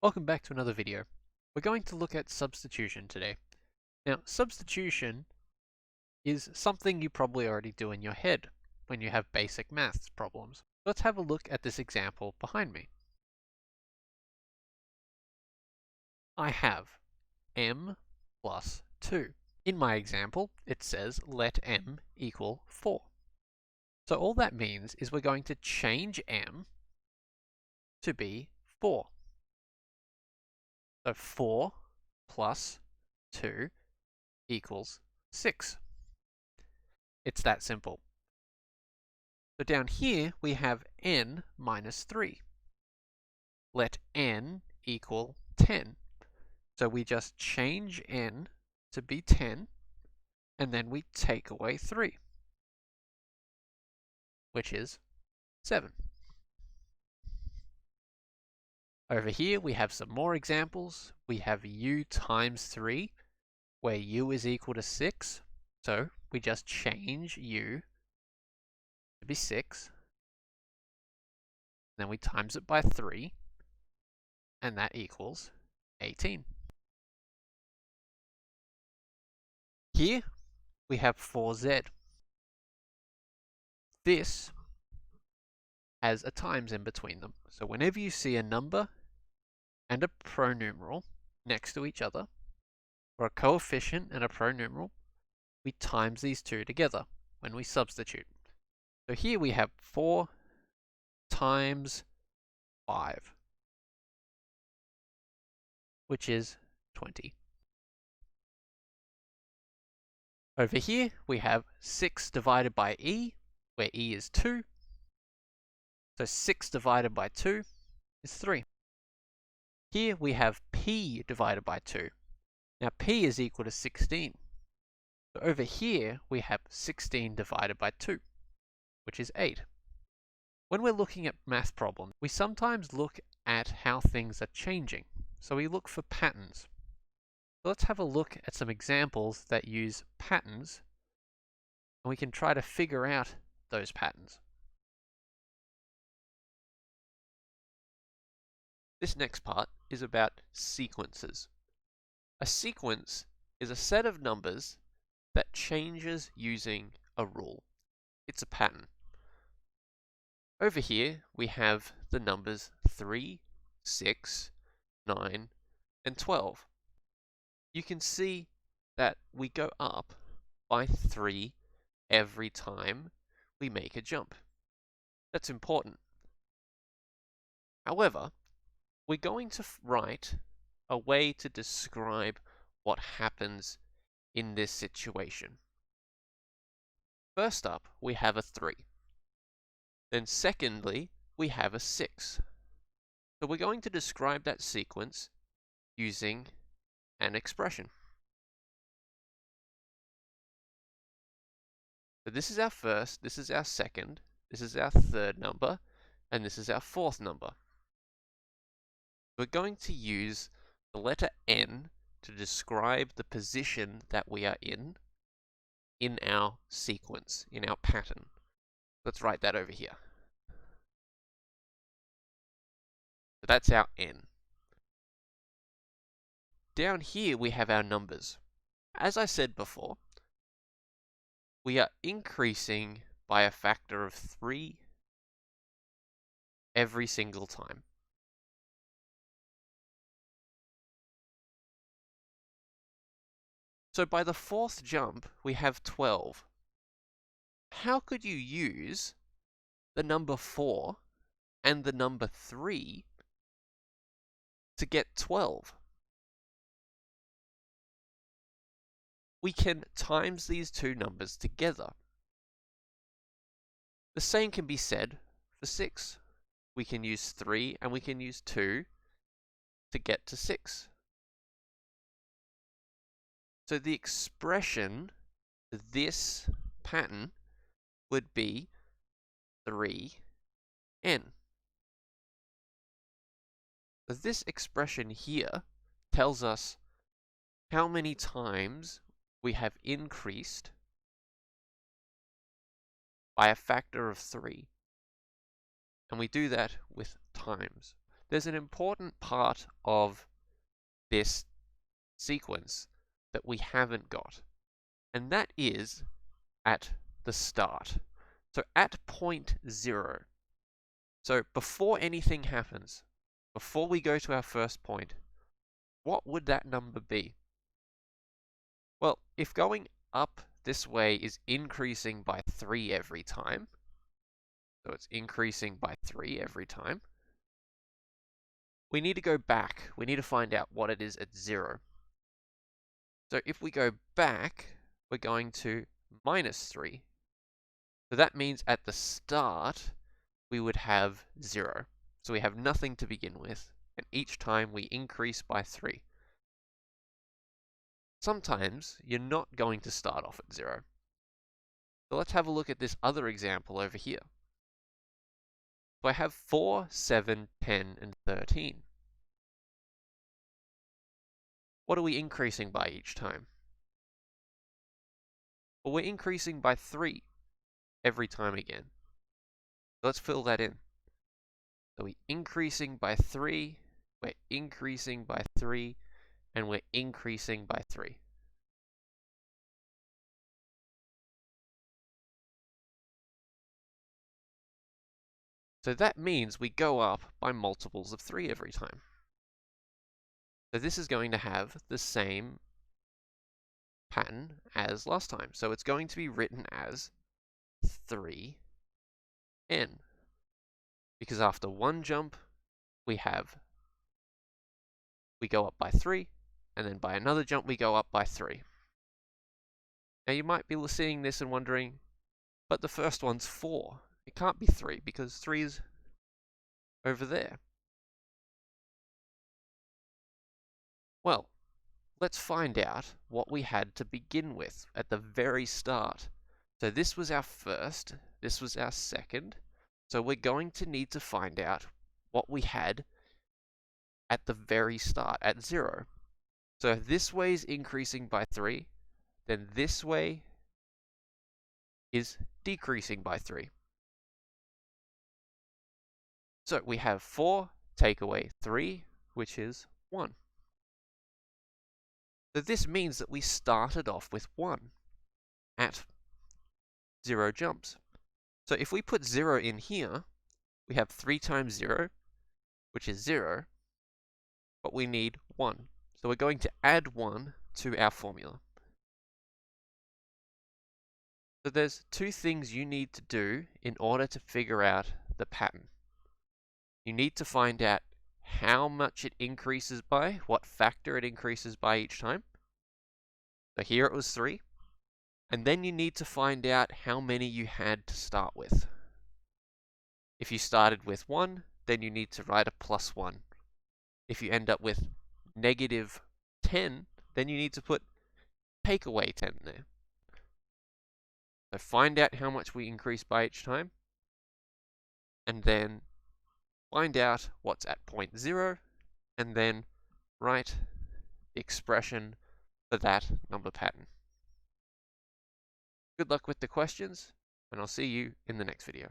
Welcome back to another video. We're going to look at substitution today. Now, substitution is something you probably already do in your head when you have basic maths problems. Let's have a look at this example behind me. I have m plus 2. In my example, it says let m equal 4. So all that means is we're going to change m to be 4. So 4 plus 2 equals 6. It's that simple. So down here we have n minus 3. Let n equal 10. So we just change n to be 10, and then we take away 3, which is 7. Over here we have some more examples. We have u times 3, where u is equal to 6. So we just change u to be 6. Then we times it by 3, and that equals 18. Here we have 4z. This has a times in between them. So whenever you see a number and a pronumeral next to each other, or a coefficient and a pronumeral, we times these two together when we substitute. So here we have 4 times 5, which is 20. Over here we have 6 divided by e, where e is 2. So 6 divided by 2 is 3. Here we have p divided by 2. Now p is equal to 16. So over here we have 16 divided by 2, which is 8. When we're looking at math problems, we sometimes look at how things are changing. So we look for patterns. So let's have a look at some examples that use patterns, and we can try to figure out those patterns. This next part is about sequences. A sequence is a set of numbers that changes using a rule. It's a pattern. Over here we have the numbers 3, 6, 9, and 12. You can see that we go up by 3 every time we make a jump. That's important. However, we're going to write a way to describe what happens in this situation. First up, we have a 3. Then secondly, we have a 6. So we're going to describe that sequence using an expression. So this is our first, this is our second, this is our third number, and this is our fourth number. We're going to use the letter n to describe the position that we are in our sequence, in our pattern. Let's write that over here. So that's our n. Down here we have our numbers. As I said before, we are increasing by a factor of 3 every single time. So by the fourth jump, we have 12. How could you use the number 4 and the number 3 to get 12? We can times these two numbers together. The same can be said for 6. We can use 3 and we can use 2 to get to 6. So the expression for this pattern would be 3n. So this expression here tells us how many times we have increased by a factor of 3. And we do that with times. there's an important part of this sequence that we haven't got, and that is at the start. So at point 0, so before anything happens, before we go to our first point, what would that number be? Well, if going up this way is increasing by 3 every time, so it's increasing by 3 every time, we need to go back. We need to find out what it is at 0. So if we go back, we're going to minus 3. So that means at the start, we would have 0. So we have nothing to begin with, and each time we increase by 3. Sometimes you're not going to start off at 0. So let's have a look at this other example over here. So I have 4, 7, 10, and 13. What are we increasing by each time? Well, we're increasing by 3 every time again. So let's fill that in. So we're increasing by 3, we're increasing by 3, and we're increasing by 3. So that means we go up by multiples of 3 every time. So this is going to have the same pattern as last time. So it's going to be written as 3n. Because after one jump, we go up by 3, and then by another jump, we go up by 3. Now you might be seeing this and wondering, but the first one's 4. It can't be 3 because 3 is over there. Well, let's find out what we had to begin with at the very start. So this was our first, this was our second. So we're going to need to find out what we had at the very start, at 0. So if this way is increasing by 3, then this way is decreasing by 3. So we have 4, take away 3, which is 1. So this means that we started off with 1 at 0 jumps. So if we put 0 in here, we have 3 times 0, which is 0, but we need 1. So we're going to add 1 to our formula. So there's 2 things you need to do in order to figure out the pattern. You need to find out how much it increases by, what factor it increases by each time. So here it was 3. And then you need to find out how many you had to start with. If you started with 1, then you need to write a plus 1. If you end up with negative 10, then you need to take away 10 there. So find out how much we increase by each time, and then find out what's at point 0, and then write the expression for that number pattern. Good luck with the questions, and I'll see you in the next video.